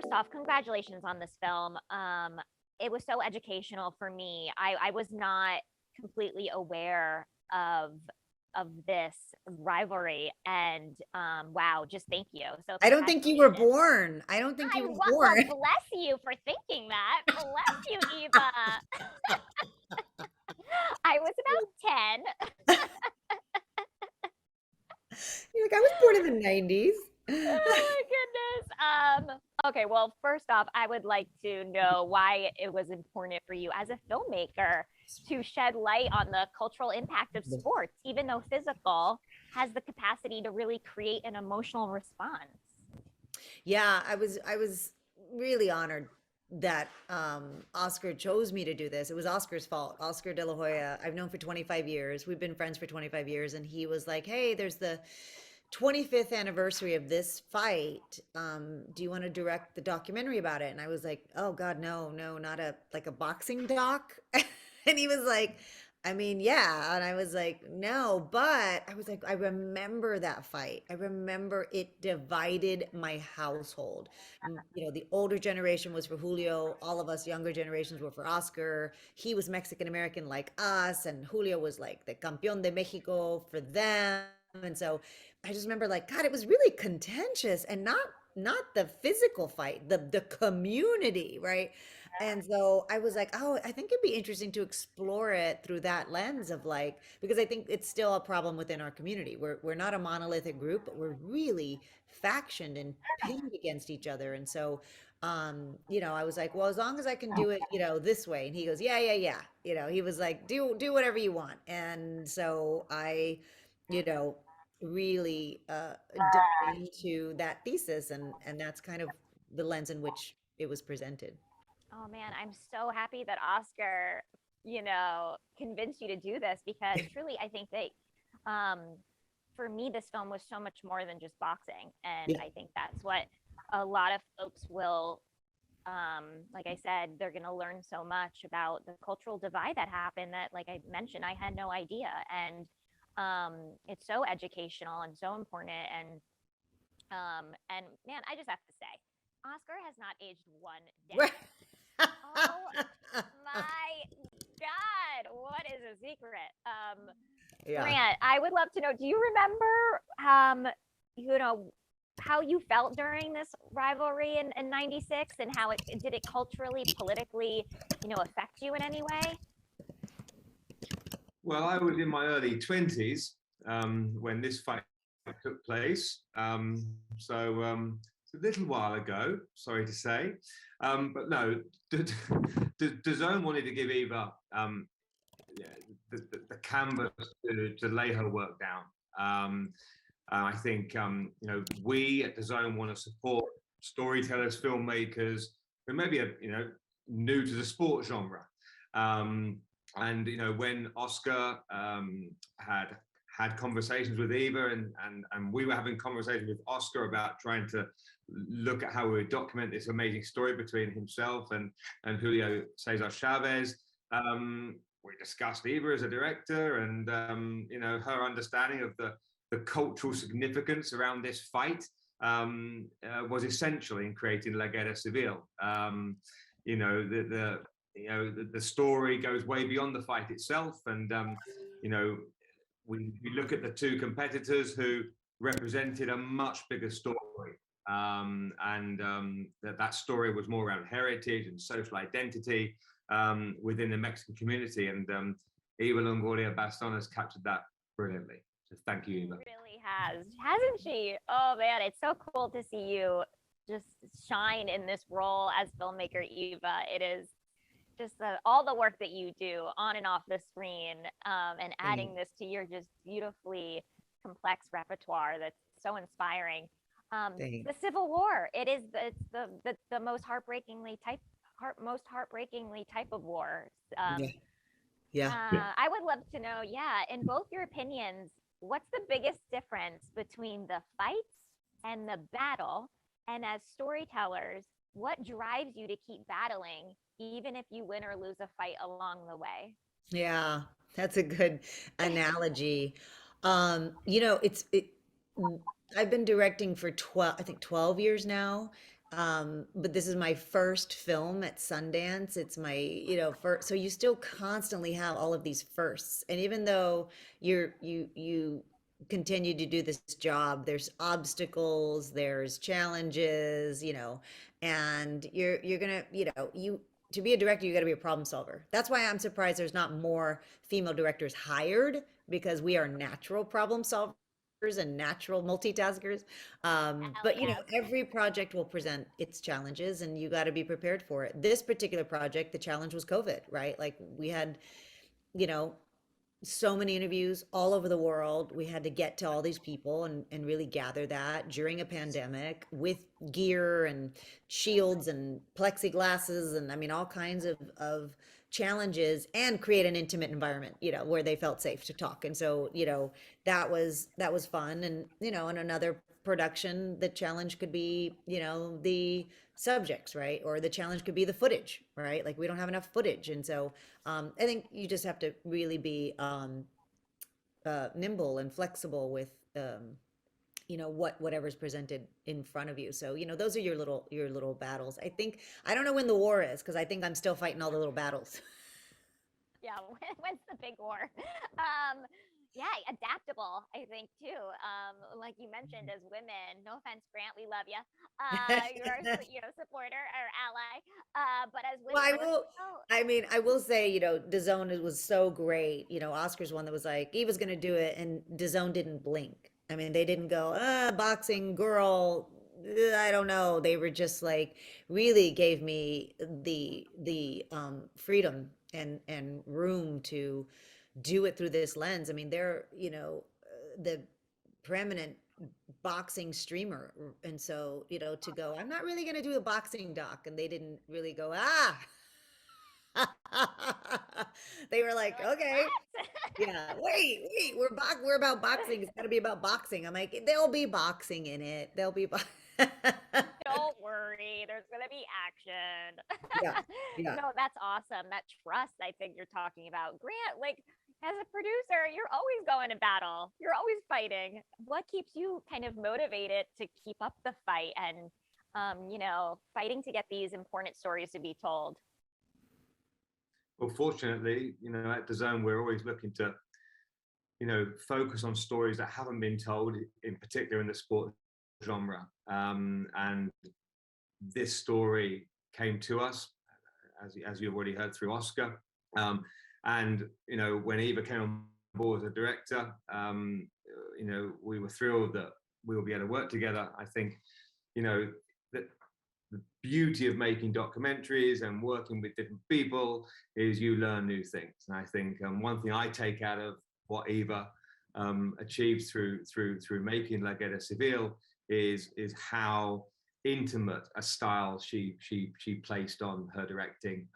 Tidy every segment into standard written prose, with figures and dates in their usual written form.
first off, congratulations on this film. It was so educational for me. I was not completely aware of this rivalry, and wow, just thank you. So I don't think you were congratulations. born. I don't think you were Well, born. bless you for thinking that. Bless you, Eva. I was about 10. You're like, I was born in the 90s. Oh my goodness. Okay, well, first off, I would like to know why it was important for you as a filmmaker to shed light on the cultural impact of sports, even though physical has the capacity to really create an emotional response. Yeah, I was really honored that Oscar chose me to do this. It was Oscar's fault. Oscar De La Hoya, I've known for 25 years. We've been friends for 25 years, and he was like, "Hey, there's the 25th anniversary of this fight. Do you want to direct the documentary about it?" And I was like, "Oh God, no, no, not a like a boxing doc." And he was like, "I mean, yeah." And I was like, "No," but I was like, I remember that fight. I remember it divided my household. The older generation was for Julio. All of us younger generations were for Oscar. He was Mexican American like us, and Julio was like the campeón de Mexico for them. And so I just remember like, God, it was really contentious, and not the physical fight, the community, right? And so I was like, oh, I think it'd be interesting to explore it through that lens of like, because I think it's still a problem within our community. We're not a monolithic group, but we're really factioned and pitted against each other. And so I was like, well, as long as I can do it, this way. And he goes, yeah, yeah, yeah. He was like, do whatever you want. And so I, you know, really dove into that thesis, and that's kind of the lens in which it was presented. Oh man, I'm so happy that Oscar, convinced you to do this because truly I think that um for me this film was so much more than just boxing. And Yeah. I think that's what a lot of folks will like I said, they're going to learn so much about the cultural divide that happened that, like I mentioned, I had no idea. And it's so educational and so important. And man, I just have to say, Oscar has not aged one Right. day. Oh my God, what is a secret? Yeah. Grant, I would love to know, do you remember you know how you felt during this rivalry in 96, and how it did it culturally, politically, affect you in any way? Well, I was in my early 20s when this fight took place. It's a little while ago, sorry to say. But no, DAZN wanted to give Eva yeah, the canvas to lay her work down. I think we at DAZN want to support storytellers, filmmakers who maybe are new to the sport genre. And when Oscar had conversations with Eva, and we were having conversations with Oscar about trying to look at how we would document this amazing story between himself and Julio Cesar Chavez. We discussed Eva as a director, and her understanding of the cultural significance around this fight was essential in creating La Guerra Civil. The story goes way beyond the fight itself, and we look at the two competitors who represented a much bigger story, that story was more around heritage and social identity within the Mexican community, and Eva Longoria Bastón has captured that brilliantly. So thank you, Eva. Really has, hasn't she? Oh man, it's so cool to see you just shine in this role as filmmaker, Eva. It is just all the work that you do on and off the screen, and adding this to your just beautifully complex repertoire that's so inspiring. The Civil War, it's the most most heartbreakingly type of war. Yeah. Yeah. I would love to know, yeah, in both your opinions, what's the biggest difference between the fights and the battle? And as storytellers, what drives you to keep battling, even if you win or lose a fight along the way? Yeah, that's a good analogy. It's I've been directing for 12, I think 12 years now. But this is my first film at Sundance. It's my, first, so you still constantly have all of these firsts. And even though you continue to do this job, there's obstacles, there's challenges, and you're gonna, to be a director, you got to be a problem solver. That's why I'm surprised there's not more female directors hired, because we are natural problem solvers and natural multitaskers. Hell But yes. every project will present its challenges, and you got to be prepared for it. This particular project, the challenge was COVID, right? Like we had, you know, so many interviews all over the world. We had to get to all these people and really gather that during a pandemic with gear and shields and plexiglasses and I mean all kinds of challenges, and create an intimate environment, where they felt safe to talk. And so, that was fun. And, in another production, the challenge could be, the subjects, right? Or the challenge could be the footage, right? Like we don't have enough footage. And so I think you just have to really be nimble and flexible with whatever's presented in front of you. So those are your little battles. I don't know when the war is, because I think I'm still fighting all the little battles. Yeah, when's the big war? Um, yeah, adaptable, I think too. Like you mentioned, as women, no offense, Grant, we love you. You're our, supporter or ally. But as Well, women, we're still, I will say, DAZN was so great. Oscar's one that was like, he was going to do it, and DAZN didn't blink. I mean, they didn't go, boxing girl, I don't know. They were just like, really gave me the freedom and room to do it through this lens. I mean, they're, the preeminent boxing streamer. And so, to go, I'm not really going to do a boxing doc. And they didn't really go, ah. They were like, you're like, okay, what? yeah, wait, we're about boxing. It's got to be about boxing. I'm like, there'll be boxing in it. There'll be Don't worry, there's gonna be action. yeah, yeah. No, that's awesome. That trust, I think you're talking about. Grant, like as a producer, you're always going to battle. You're always fighting. What keeps you kind of motivated to keep up the fight and fighting to get these important stories to be told? Well, fortunately, at the Zone, we're always looking to, focus on stories that haven't been told, in particular in the sport genre. And this story came to us, as you've already heard, through Oscar. And when Eva came on board as a director, we were thrilled that we will be able to work together. I think, that the beauty of making documentaries and working with different people is you learn new things. And I think one thing I take out of what Eva achieved through making La Guerra Civil is how intimate a style she placed on her directing,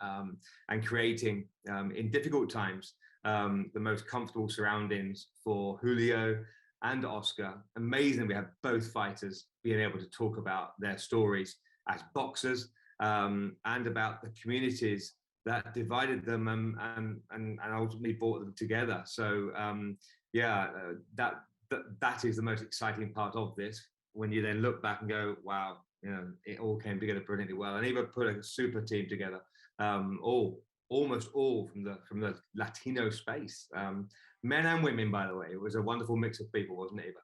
and creating in difficult times the most comfortable surroundings for Julio and Oscar. Amazing we have both fighters being able to talk about their stories as boxers, and about the communities that divided them, and ultimately brought them together. So that is the most exciting part of this, when you then look back and go, wow, it all came together brilliantly well. And Eva put a super team together, almost all from the Latino space, men and women, by the way. It was a wonderful mix of people, wasn't it, Eva?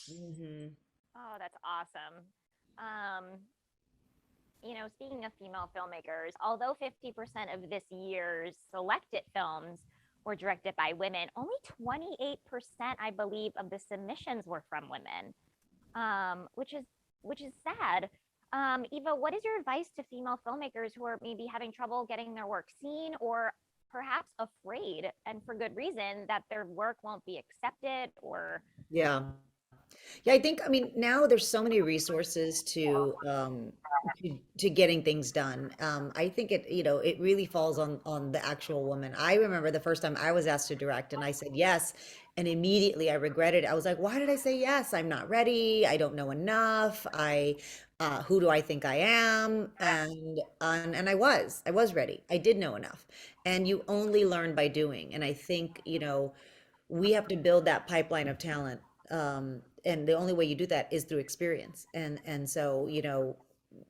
Hmm. Oh, that's awesome. Speaking of female filmmakers, although 50% of this year's selected films were directed by women, only 28%, I believe, of the submissions were from women, which is sad. Eva, what is your advice to female filmmakers who are maybe having trouble getting their work seen, or perhaps afraid, and for good reason, that their work won't be accepted? Or Yeah. Yeah, I mean, now there's so many resources to getting things done. I think it really falls on the actual woman. I remember the first time I was asked to direct, and I said yes, and immediately I regretted it. I was like, why did I say yes? I'm not ready. I don't know enough. Who do I think I am? And I was ready. I did know enough. And you only learn by doing. And I think, we have to build that pipeline of talent. And the only way you do that is through experience. And so,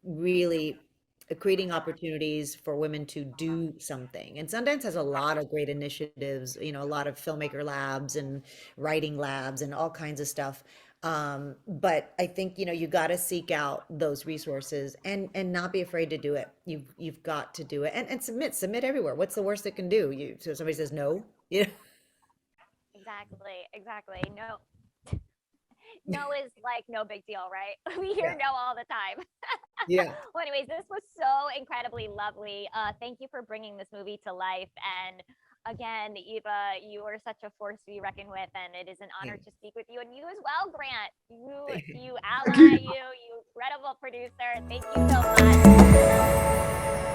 really creating opportunities for women to do something. And Sundance has a lot of great initiatives, a lot of filmmaker labs and writing labs and all kinds of stuff. But I think, you got to seek out those resources and not be afraid to do it. You've got to do it and submit everywhere. What's the worst it can do? So somebody says no, Exactly. No is like no big deal, right? We hear Yeah. no all the time. Yeah. Well, anyways, this was so incredibly lovely. Thank you for bringing this movie to life. And again, Eva, you are such a force to be reckoned with, and it is an honor to speak with you. And you as well, Grant. You Thank ally, you. you incredible producer. Thank you so much.